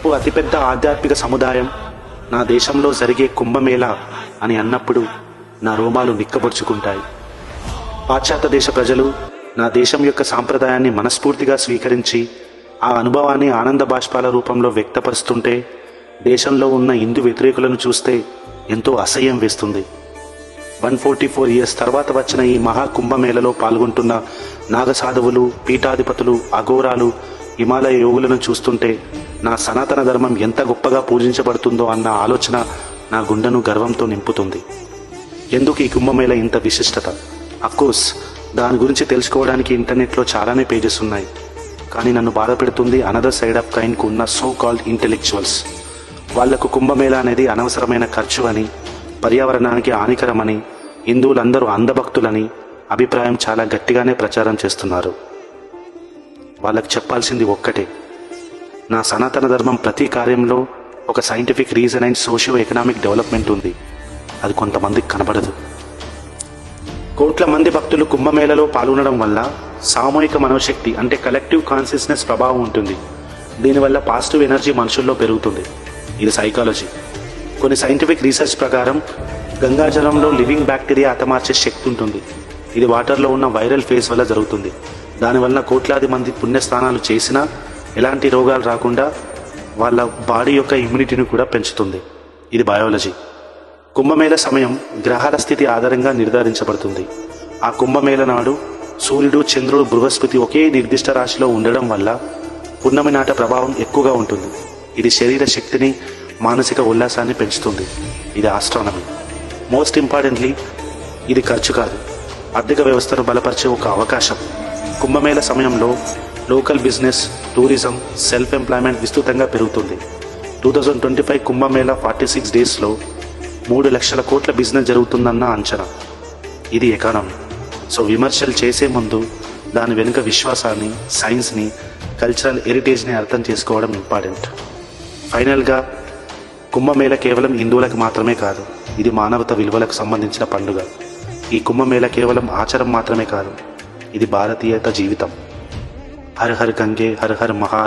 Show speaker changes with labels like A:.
A: ఓ అతిపెద్ద ఆధ్యాత్మిక సముదాయం నా దేశంలో జరిగే కుంభమేళా అని అన్నప్పుడు నా రోమాలు నిక్కబొడుచుకుంటాయి. పాశ్చాత్య దేశ ప్రజలు నా దేశం యొక్క సాంప్రదాయాన్ని మనస్ఫూర్తిగా స్వీకరించి ఆ అనుభవాన్ని ఆనంద బాష్పాల రూపంలో వ్యక్తపరుస్తుంటే దేశంలో ఉన్న హిందూ వ్యతిరేకులను చూస్తే ఎంతో అసహ్యం వేస్తుంది. 144 ఇయర్స్ తర్వాత వచ్చిన ఈ మహాకుంభమేళలో పాల్గొంటున్న నాగసాధువులు, పీఠాధిపతులు, అఘోరాలు, హిమాలయ యోగులను చూస్తుంటే నా సనాతన ధర్మం ఎంత గొప్పగా పూజించబడుతుందో అన్న ఆలోచన నా గుండెను గర్వంతో నింపుతుంది. ఎందుకు ఈ కుంభమేళ ఇంత విశిష్టత? అఫ్కోర్స్ దాని గురించి తెలుసుకోవడానికి ఇంటర్నెట్లో చాలానే పేజెస్ ఉన్నాయి. కానీ నన్ను బాధ పెడుతుంది అనదర్ సైడ్ ఆఫ్ కైన్కు ఉన్న సో కాల్డ్ ఇంటెలెక్చువల్స్. వాళ్లకు కుంభమేళా అనేది అనవసరమైన ఖర్చు అని, పర్యావరణానికి హానికరమని, హిందువులందరూ అంధభక్తులని అభిప్రాయం చాలా గట్టిగానే ప్రచారం చేస్తున్నారు. వాళ్ళకు చెప్పాల్సింది ఒక్కటే, నా సనాతన ధర్మం ప్రతి కార్యంలో ఒక scientific reason and socio economic development ఉంది. అది కొంతమందికి కనబడదు. కోట్ల మంది భక్తులు కుంభమేళలో పాల్గొనడం వల్ల సామూహిక మనోశక్తి అంటే కలెక్టివ్ కాన్షియస్నెస్ ప్రభావం ఉంటుంది. దీనివల్ల పాజిటివ్ ఎనర్జీ మనుషుల్లో పెరుగుతుంది. ఇది సైకాలజీ. కొన్ని సైంటిఫిక్ రీసెర్చ్ ప్రకారం గంగాజలంలో లివింగ్ బ్యాక్టీరియా హతమార్చే శక్తి ఉంటుంది. ఇది వాటర్లో ఉన్న వైరల్ ఫేజ్ వల్ల జరుగుతుంది. దానివల్ల కోట్లాది మంది పుణ్యస్నానాలు చేసినా ఎలాంటి రోగాలు రాకుండా వాళ్ళ బాడీ యొక్క ఇమ్యూనిటీని కూడా పెంచుతుంది. ఇది బయాలజీ. కుంభమేళ సమయం గ్రహాల స్థితి ఆధారంగా నిర్ధారించబడుతుంది. ఆ కుంభమేళ నాడు సూర్యుడు, చంద్రుడు, బృహస్పతి ఒకే నిర్దిష్ట రాశిలో ఉండడం వల్ల పున్నమి నాట ప్రభావం ఎక్కువగా ఉంటుంది. ఇది శరీర శక్తిని, మానసిక ఉల్లాసాన్ని పెంచుతుంది. ఇది ఆస్ట్రానమీ. మోస్ట్ ఇంపార్టెంట్లీ ఇది ఖర్చు కాదు, ఆర్థిక వ్యవస్థను బలపరిచే ఒక అవకాశం. కుంభమేళ సమయంలో local business, tourism, self employment విస్తృతంగా పెరుగుతుంది. 2025 కుంభమేళ 46 డేస్లో 3 లక్షల కోట్ల బిజినెస్ జరుగుతుందన్న అంచనా. ఇది ఎకానమీ. సో విమర్శలు చేసే ముందు దాని వెనుక విశ్వాసాన్ని, సైన్స్ని, కల్చరల్ హెరిటేజ్ని అర్థం చేసుకోవడం ఇంపార్టెంట్. ఫైనల్గా కుంభమేళ కేవలం హిందువులకు మాత్రమే కాదు, ఇది మానవత విలువలకు సంబంధించిన పండుగ. ఈ కుంభమేళ కేవలం ఆచారం మాత్రమే కాదు, ఇది భారతీయత జీవితం. హర్ హర్ గంగే, హర్ హర్ మహా